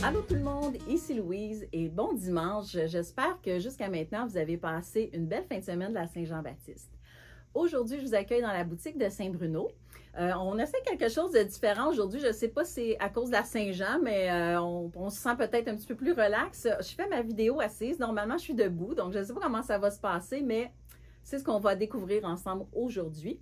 Allô tout le monde, ici Louise et bon dimanche. J'espère que jusqu'à maintenant, vous avez passé une belle fin de semaine de la Saint-Jean-Baptiste. Aujourd'hui, je vous accueille dans la boutique de Saint-Bruno. On essaie quelque chose de différent aujourd'hui. Je ne sais pas si c'est à cause de la Saint-Jean, mais on se sent peut-être un petit peu plus relax. Je fais ma vidéo assise. Normalement, je suis debout, donc je ne sais pas comment ça va se passer, mais c'est ce qu'on va découvrir ensemble aujourd'hui.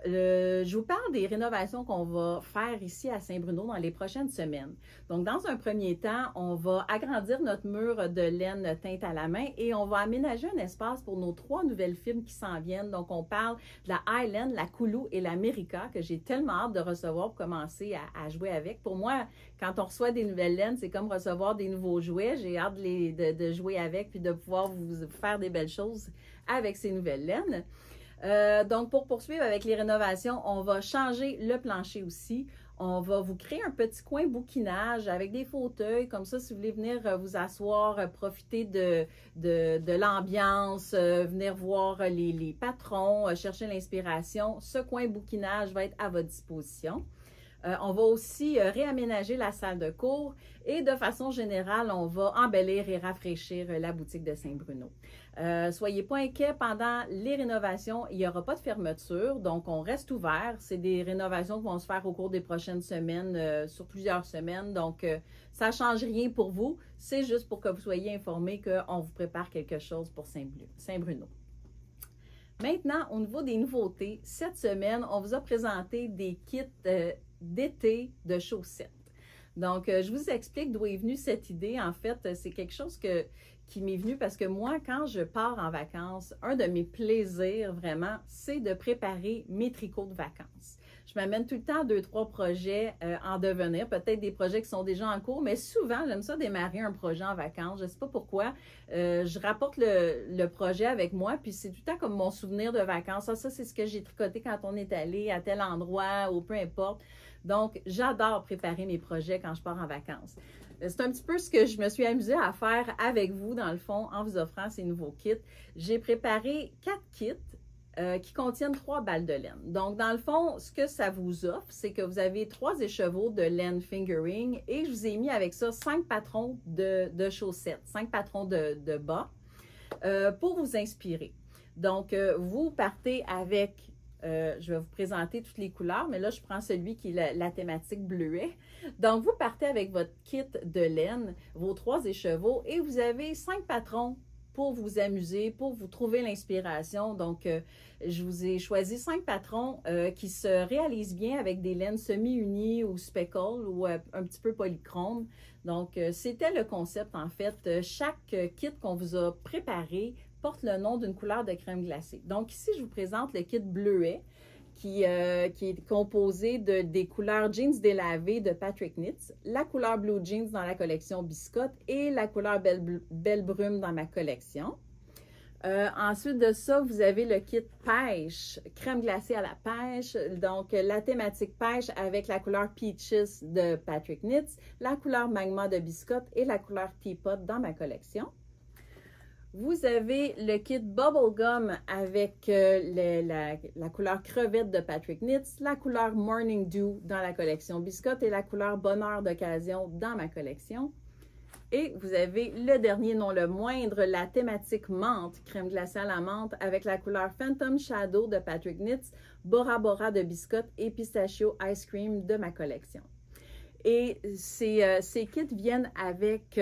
Je vous parle des rénovations qu'on va faire ici à Saint-Bruno dans les prochaines semaines. Donc, dans un premier temps, on va agrandir notre mur de laine teinte à la main et on va aménager un espace pour nos 3 nouvelles films qui s'en viennent. Donc, on parle de la Highland, la Kulu et la Merica que j'ai tellement hâte de recevoir pour commencer à jouer avec. Pour moi, quand on reçoit des nouvelles laines, c'est comme recevoir des nouveaux jouets. J'ai hâte de jouer avec puis de pouvoir vous faire des belles choses avec ces nouvelles laines. Donc, pour poursuivre avec les rénovations, on va changer le plancher aussi. On va vous créer un petit coin bouquinage avec des fauteuils. Comme ça, si vous voulez venir vous asseoir, profiter de l'ambiance, venir voir les patrons, chercher l'inspiration, ce coin bouquinage va être à votre disposition. On va aussi réaménager la salle de cours et de façon générale, on va embellir et rafraîchir la boutique de Saint-Bruno. Soyez pas inquiets, pendant les rénovations, il n'y aura pas de fermeture, donc on reste ouvert. C'est des rénovations qui vont se faire au cours des prochaines semaines, sur plusieurs semaines, donc ça ne change rien pour vous. C'est juste pour que vous soyez informés qu'on vous prépare quelque chose pour Saint-Bruno. Maintenant, au niveau des nouveautés, cette semaine, on vous a présenté des kits d'été de chaussettes. Donc, je vous explique d'où est venue cette idée. En fait, c'est quelque chose qui m'est venu parce que moi, quand je pars en vacances, un de mes plaisirs vraiment, c'est de préparer mes tricots de vacances. Je m'amène tout le temps 2-3 projets en devenir, peut-être des projets qui sont déjà en cours, mais souvent, j'aime ça démarrer un projet en vacances. Je ne sais pas pourquoi. Je rapporte le projet avec moi, puis c'est tout le temps comme mon souvenir de vacances. Ça c'est ce que j'ai tricoté quand on est allé à tel endroit ou peu importe. Donc, j'adore préparer mes projets quand je pars en vacances. C'est un petit peu ce que je me suis amusée à faire avec vous, dans le fond, en vous offrant ces nouveaux kits. J'ai préparé 4 kits qui contiennent 3 balles de laine. Donc, dans le fond, ce que ça vous offre, c'est que vous avez 3 écheveaux de laine fingering et je vous ai mis avec ça 5 patrons de chaussettes, 5 patrons de bas pour vous inspirer. Donc, vous partez avec... je vais vous présenter toutes les couleurs, mais là, je prends celui qui est la thématique bleuet. Donc, vous partez avec votre kit de laine, vos 3 écheveaux, et vous avez 5 patrons pour vous amuser, pour vous trouver l'inspiration. Donc, je vous ai choisi 5 patrons qui se réalisent bien avec des laines semi-unies ou speckle ou un petit peu polychrome. Donc, c'était le concept, en fait. Chaque kit qu'on vous a préparé porte le nom d'une couleur de crème glacée. Donc ici, je vous présente le kit bleuet qui est composé des couleurs jeans délavées de Patrick Knits, la couleur blue jeans dans la collection Biscotte et la couleur belle brume dans ma collection. Ensuite de ça, vous avez le kit pêche, crème glacée à la pêche, donc la thématique pêche avec la couleur Peaches de Patrick Knits, la couleur magma de Biscotte et la couleur teapot dans ma collection. Vous avez le kit Bubblegum avec la couleur crevette de Patrick Knits, la couleur Morning Dew dans la collection Biscotte et la couleur Bonheur d'occasion dans ma collection. Et vous avez le dernier, non le moindre, la thématique menthe, crème glacée à la menthe avec la couleur Phantom Shadow de Patrick Knits, Bora Bora de Biscotte et Pistachio Ice Cream de ma collection. Et ces kits viennent avec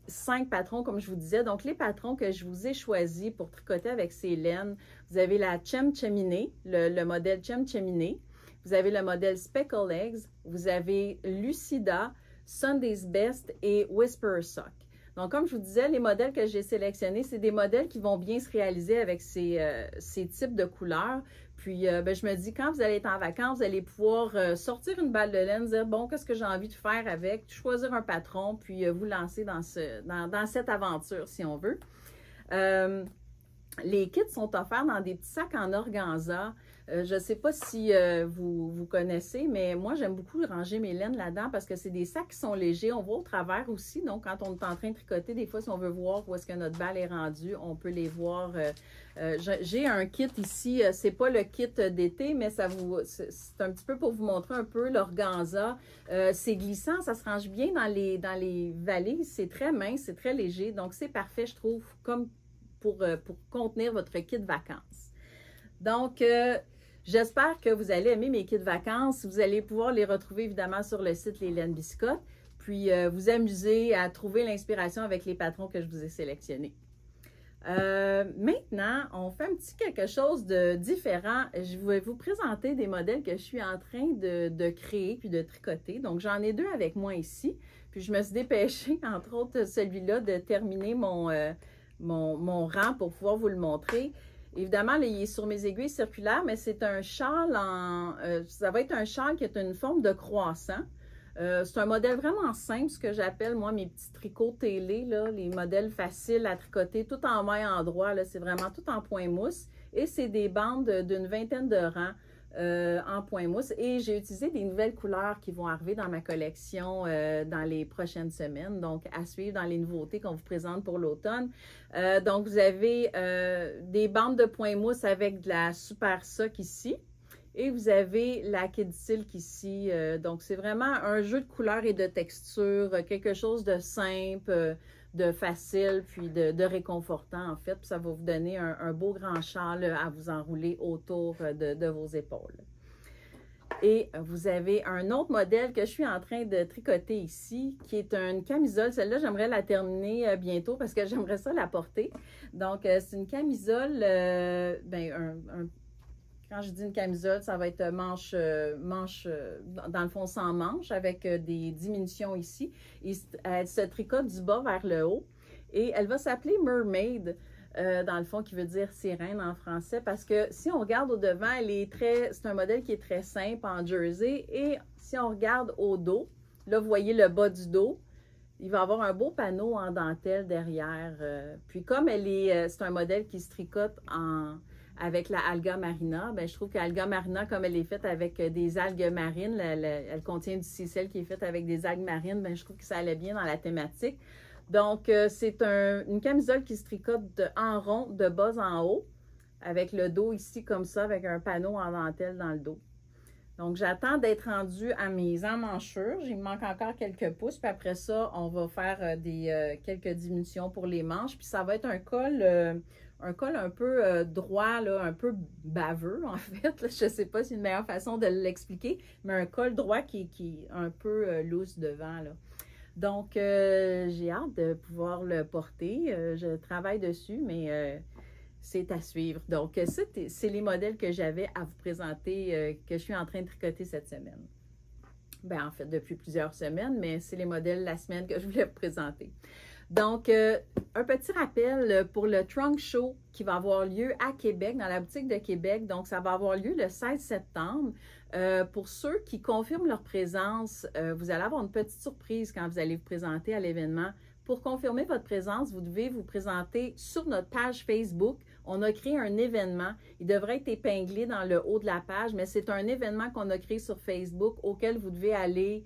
5 patrons, comme je vous disais. Donc, les patrons que je vous ai choisis pour tricoter avec ces laines, vous avez la Chem Cheminée, le modèle Chem Cheminée. Vous avez le modèle Speckle Eggs. Vous avez Lucida, Sunday's Best et Whisperer Sock. Donc, comme je vous disais, les modèles que j'ai sélectionnés, c'est des modèles qui vont bien se réaliser avec ces types de couleurs. Puis, je me dis, quand vous allez être en vacances, vous allez pouvoir sortir une balle de laine, dire, bon, qu'est-ce que j'ai envie de faire avec, choisir un patron, puis vous lancer dans cette aventure, si on veut. Les kits sont offerts dans des petits sacs en organza. Je ne sais pas si vous connaissez, mais moi, j'aime beaucoup ranger mes laines là-dedans parce que c'est des sacs qui sont légers. On voit au travers aussi. Donc, quand on est en train de tricoter, des fois, si on veut voir où est-ce que notre balle est rendue, on peut les voir. J'ai un kit ici. C'est pas le kit d'été, mais c'est un petit peu pour vous montrer un peu l'organza. C'est glissant, ça se range bien dans les valises. C'est très mince, c'est très léger. Donc, c'est parfait, je trouve, comme pour contenir votre kit vacances. Donc, j'espère que vous allez aimer mes kits vacances. Vous allez pouvoir les retrouver évidemment sur le site Les Laines Biscotte, puis vous amuser à trouver l'inspiration avec les patrons que je vous ai sélectionnés. Maintenant, on fait un petit quelque chose de différent. Je vais vous présenter des modèles que je suis en train de créer puis de tricoter. Donc, j'en ai deux avec moi ici. Puis, je me suis dépêchée, entre autres celui-là, de terminer mon rang pour pouvoir vous le montrer. Évidemment, là, il est sur mes aiguilles circulaires, mais c'est un châle ça va être un châle qui est une forme de croissant. C'est un modèle vraiment simple, ce que j'appelle, moi, mes petits tricots télés, là, les modèles faciles à tricoter, tout en maille endroit, là, c'est vraiment tout en point mousse. Et c'est des bandes d'une vingtaine de rangs en point mousse. Et j'ai utilisé des nouvelles couleurs qui vont arriver dans ma collection dans les prochaines semaines. Donc, à suivre dans les nouveautés qu'on vous présente pour l'automne. Donc, vous avez des bandes de point mousse avec de la Super Sock ici. Et vous avez la Kid Silk ici. Donc, c'est vraiment un jeu de couleurs et de textures, quelque chose de simple, de facile, puis de réconfortant, en fait. Puis ça va vous donner un beau grand châle à vous enrouler autour de vos épaules. Et vous avez un autre modèle que je suis en train de tricoter ici, qui est une camisole. Celle-là, j'aimerais la terminer bientôt parce que j'aimerais ça la porter. Donc, c'est une camisole, quand je dis une camisole, ça va être manche, dans le fond, sans manche, avec des diminutions ici. Et elle se tricote du bas vers le haut. Et elle va s'appeler Mermaid, dans le fond, qui veut dire sirène en français. Parce que si on regarde au devant, c'est un modèle qui est très simple en jersey. Et si on regarde au dos, là, vous voyez le bas du dos. Il va y avoir un beau panneau en dentelle derrière. Puis comme c'est un modèle qui se tricote avec la Alga Marina, je trouve que l'Alga Marina, comme elle est faite avec des algues marines, elle contient du sisal qui est fait avec des algues marines, je trouve que ça allait bien dans la thématique. Donc, c'est une camisole qui se tricote en rond, de bas en haut, avec le dos ici comme ça, avec un panneau en dentelle dans le dos. Donc, j'attends d'être rendue à mes emmanchures. Il me manque encore quelques pouces. Puis après ça, on va faire quelques diminutions pour les manches. Puis ça va être un col un peu droit, là, un peu baveux, en fait. Là, je ne sais pas si c'est une meilleure façon de l'expliquer, mais un col droit qui est un peu loose devant, là. Donc, j'ai hâte de pouvoir le porter. Je travaille dessus, mais c'est à suivre. Donc, c'est les modèles que j'avais à vous présenter, que je suis en train de tricoter cette semaine. En fait, depuis plusieurs semaines, mais c'est les modèles la semaine que je voulais vous présenter. Donc, un petit rappel pour le Trunk Show qui va avoir lieu à Québec, dans la boutique de Québec. Donc, ça va avoir lieu le 16 septembre. Pour ceux qui confirment leur présence, vous allez avoir une petite surprise quand vous allez vous présenter à l'événement. Pour confirmer votre présence, vous devez vous présenter sur notre page Facebook. On a créé un événement. Il devrait être épinglé dans le haut de la page, mais c'est un événement qu'on a créé sur Facebook auquel vous devez aller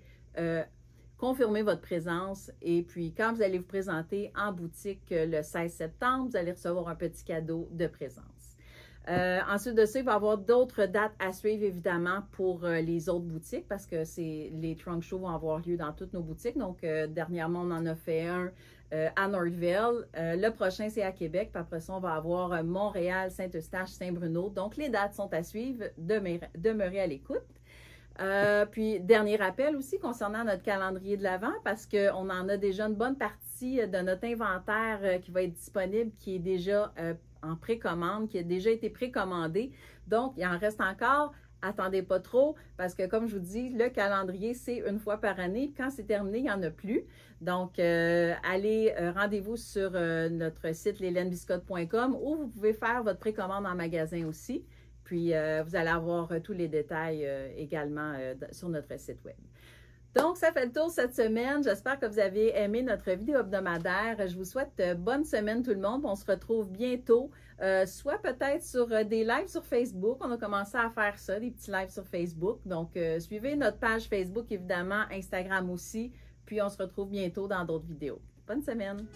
confirmer votre présence. Et puis, quand vous allez vous présenter en boutique le 16 septembre, vous allez recevoir un petit cadeau de présence. Ensuite de ça, il va y avoir d'autres dates à suivre, évidemment, pour les autres boutiques, parce que les Trunk Shows vont avoir lieu dans toutes nos boutiques. Donc, dernièrement, on en a fait un à Northville. Le prochain, c'est à Québec. Puis après ça, on va avoir Montréal, Saint-Eustache, Saint-Bruno. Donc, les dates sont à suivre. Demeurez à l'écoute. Puis, dernier rappel aussi concernant notre calendrier de l'Avent, parce qu'on en a déjà une bonne partie de notre inventaire qui va être disponible, qui est déjà en précommande, qui a déjà été précommandé. Donc, il en reste encore. Attendez pas trop, parce que comme je vous dis, le calendrier, c'est une fois par année. Quand c'est terminé, il n'y en a plus. Donc, allez, rendez-vous sur notre site leslainebiscotte.com où vous pouvez faire votre précommande en magasin aussi. Puis, vous allez avoir tous les détails également sur notre site web. Donc, ça fait le tour cette semaine. J'espère que vous avez aimé notre vidéo hebdomadaire. Je vous souhaite bonne semaine tout le monde. On se retrouve bientôt, soit peut-être sur des lives sur Facebook. On a commencé à faire ça, des petits lives sur Facebook. Donc, suivez notre page Facebook, évidemment, Instagram aussi. Puis, on se retrouve bientôt dans d'autres vidéos. Bonne semaine!